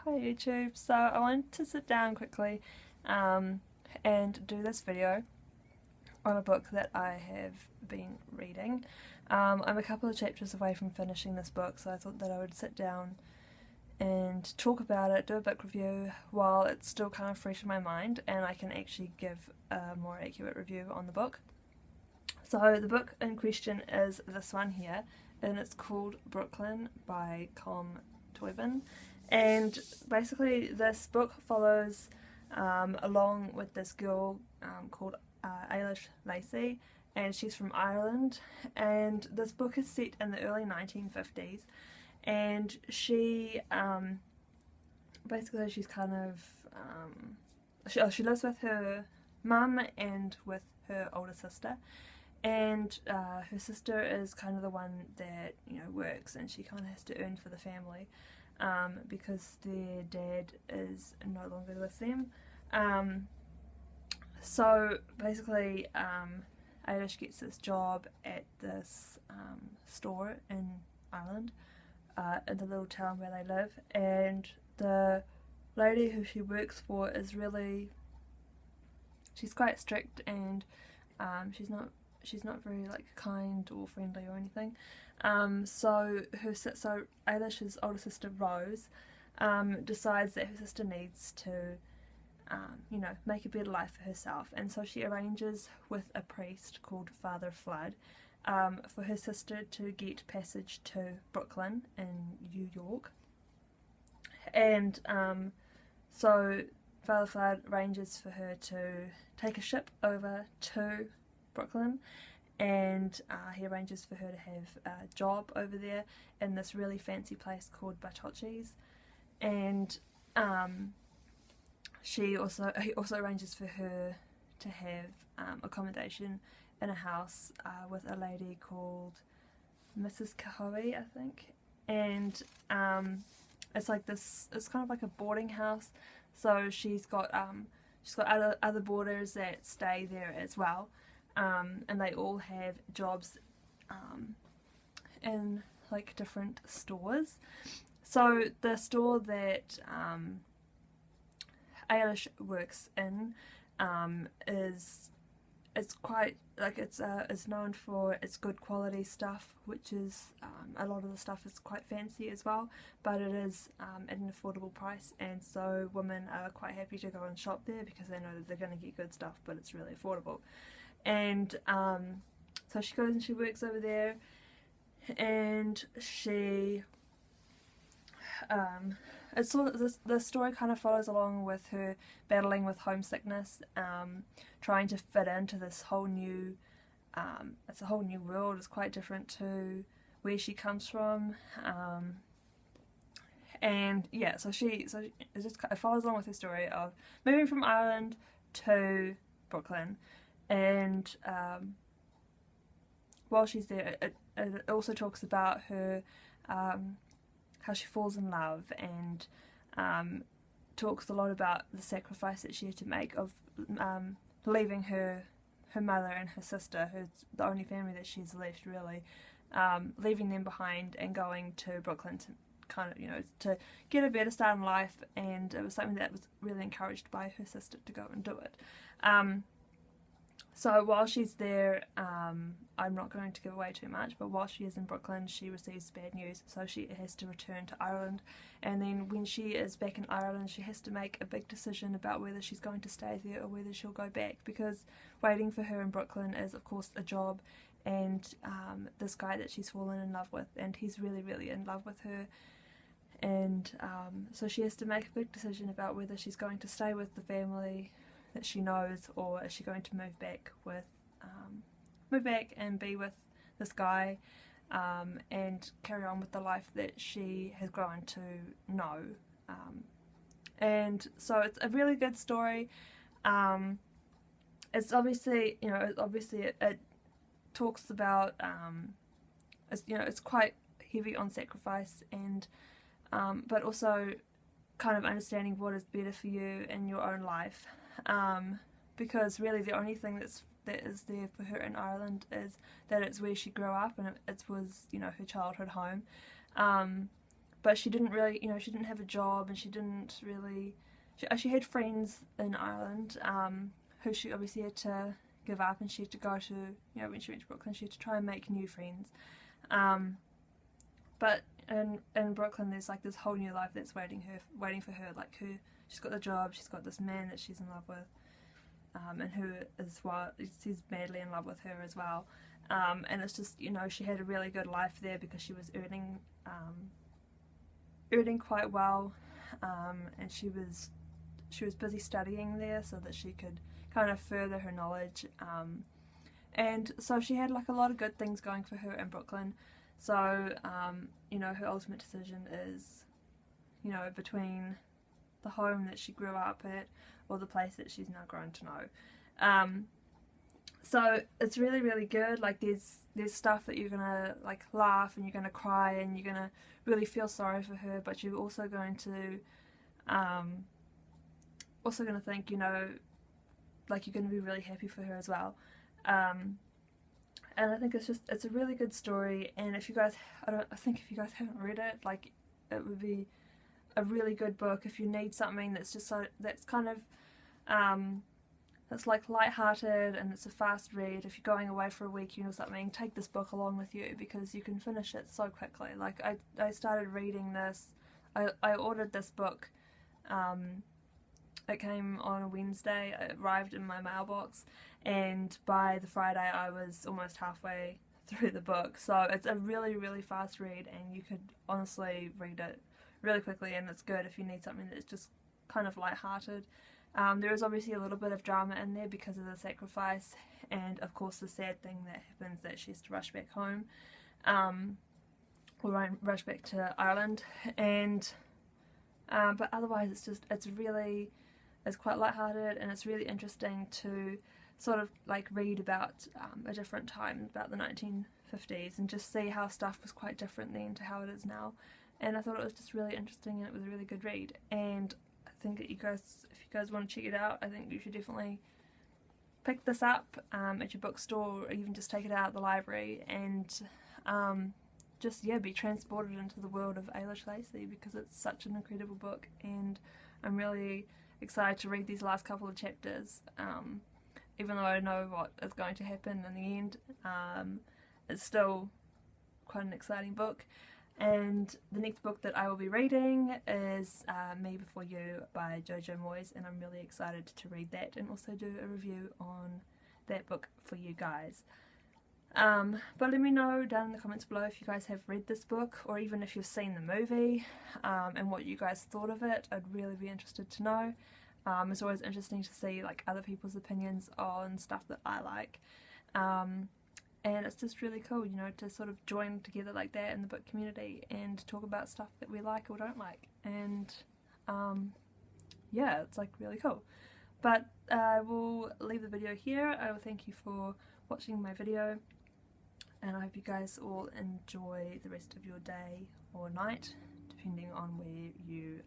Hi YouTube, so I wanted to sit down quickly and do this video on a book that I have been reading. I'm a couple of chapters away from finishing this book, so I thought that I would sit down and talk about it, do a book review while it's still kind of fresh in my mind and I can actually give a more accurate review on the book. So the book in question is this one here, and it's called Brooklyn by Colm Tóibín. And basically this book follows along with this girl called Eilish Lacey, and she's from Ireland, and this book is set in the early 1950s, and she basically she's kind of she lives with her mum and with her older sister, and her sister is kind of the one that, you know, works, and she kind of has to earn for the family because their dad is no longer with them. So basically Eilish gets this job at this store in Ireland, in the little town where they live, and the lady who she works for is she's quite strict, and she's not very like kind or friendly or anything. So Eilish's older sister Rose decides that her sister needs to you know, make a better life for herself, and so she arranges with a priest called Father Flood for her sister to get passage to Brooklyn in New York. And so Father Flood arranges for her to take a ship over to Brooklyn, and he arranges for her to have a job over there in this really fancy place called Batoches, and he also arranges for her to have accommodation in a house with a lady called Mrs. Kahoe, I think, and it's like this. It's kind of like a boarding house. So she's got other boarders that stay there as well, and they all have jobs in like different stores. So the store that Eilish works in it's quite like it's known for its good quality stuff, which is a lot of the stuff is quite fancy as well, but it is at an affordable price, and so women are quite happy to go and shop there because they know that they're going to get good stuff, but it's really affordable. And so she goes and she works over there, and she it's sort of the story kind of follows along with her battling with homesickness, trying to fit into this whole new it's a whole new world. It's quite different to where she comes from, and yeah, so it follows along with her story of moving from Ireland to Brooklyn, and while she's there it also talks about her how she falls in love, and talks a lot about the sacrifice that she had to make of leaving her mother and her sister, who's the only family that she's left really, leaving them behind and going to Brooklyn to kind of, you know, to get a better start in life. And it was something that was really encouraged by her sister to go and do it. So while she's there, I'm not going to give away too much, but while she is in Brooklyn she receives bad news, so she has to return to Ireland, and then when she is back in Ireland she has to make a big decision about whether she's going to stay there or whether she'll go back, because waiting for her in Brooklyn is of course a job, and this guy that she's fallen in love with, and he's really in love with her, and so she has to make a big decision about whether she's going to stay with the family that she knows, or is she going to move back and be with this guy, and carry on with the life that she has grown to know. And so it's a really good story. It's obviously, you know, it talks about it's quite heavy on sacrifice, and but also kind of understanding what is better for you in your own life, because really the only thing that is there for her in Ireland is that it's where she grew up, and it was, you know, her childhood home. but she didn't really, she didn't have a job, and she didn't really, she had friends in Ireland who she obviously had to give up, and she had to go to, when she went to Brooklyn, she had to try and make new friends. But in Brooklyn, there's like this whole new life that's waiting for her. Like she's got the job, she's got this man that she's in love with, and who is he's madly in love with her as well. And it's just, she had a really good life there because she was earning quite well, and she was busy studying there so that she could kind of further her knowledge, and so she had like a lot of good things going for her in Brooklyn. So her ultimate decision is, between the home that she grew up at or the place that she's now grown to know. So it's really, really good. Like there's stuff that you're gonna like laugh, and you're gonna cry, and you're gonna really feel sorry for her, but you're also going to think, like you're gonna be really happy for her as well. And I think it's a really good story, and if you guys, I think if you guys haven't read it, like it would be a really good book if you need something that's just that's kind of that's like light-hearted and it's a fast read. If you're going away for a week or something, take this book along with you because you can finish it so quickly. Like I started reading this, I ordered this book, it came on a Wednesday, it arrived in my mailbox, and by the Friday I was almost halfway through the book. So it's a really, really fast read, and you could honestly read it really quickly, and it's good if you need something that's just kind of light-hearted. There is obviously a little bit of drama in there because of the sacrifice, and of course the sad thing that happens, that she has to rush back home, or rush back to Ireland, and but otherwise it's quite lighthearted, and it's really interesting to sort of like read about a different time, about the 1950s, and just see how stuff was quite different then to how it is now. And I thought it was just really interesting, and it was a really good read. And I think that if you guys want to check it out, I think you should definitely pick this up at your bookstore, or even just take it out of the library, and just be transported into the world of Ailish Lacey, because it's such an incredible book, and I'm really excited to read these last couple of chapters, even though I know what is going to happen in the end. It's still quite an exciting book. And the next book that I will be reading is Me Before You by Jojo Moyes, and I'm really excited to read that and also do a review on that book for you guys. But let me know down in the comments below if you guys have read this book, or even if you've seen the movie, and what you guys thought of it. I'd really be interested to know. It's always interesting to see like other people's opinions on stuff that I like. And it's just really cool, to sort of join together like that in the book community and talk about stuff that we like or don't like. And yeah, it's like really cool. But I will leave the video here. I will thank you for watching my video, and I hope you guys all enjoy the rest of your day or night, depending on where you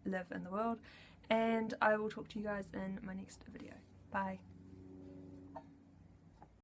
live in the world. And I will talk to you guys in my next video. Bye.